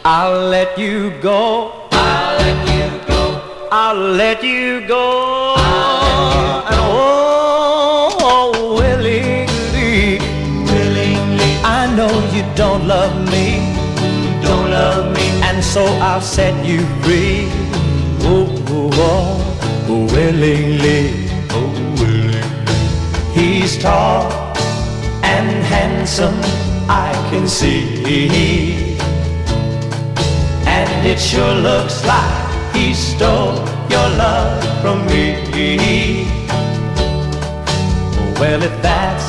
I'll let you go. I'll let you go. I'll let you go. And willingly, Willingly, I know you don't love me, don't love me. and so I'll set you free. Oh, willingly, oh, willingly. He's tall and handsome, I can see, and it sure looks like he stole your love from me. Well, if that's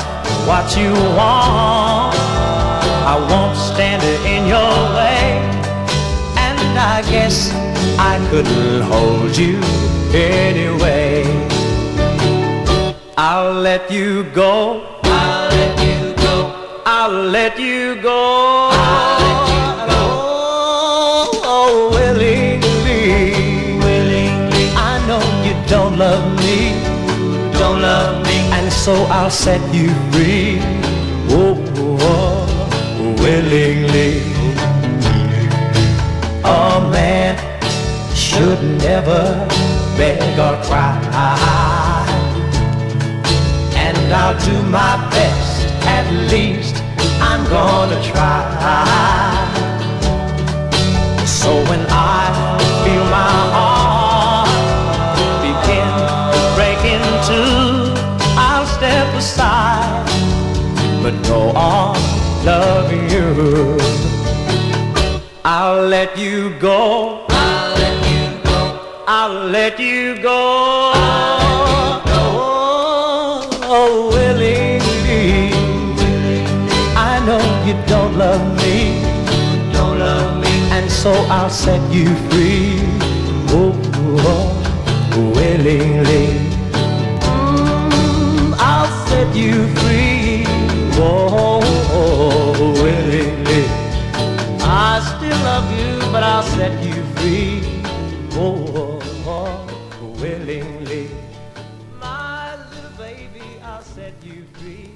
what you want, I won't stand in your way, and I guess I couldn't hold you anyway. I'll let you go. I'll let you go. I'll let you go. I'll let you go. Oh, willingly, Willingly, I know you don't love me, don't love me. and so I'll set you free. Oh, willingly. A man should never beg or cry, and I'll do my best, at least I'm gonna try. So when I feel my heart begin to break in two, I'll step aside, but go on loving you. I'll let you go. I'll let you go. I'll let you go. Oh, willingly. I know you don't love me, Don't love me. and so I'll set you free. Oh, willingly. I'll set you free. Oh, willingly. I still love you, but I'll set you free. Oh, willingly. My little baby, I'll set you free.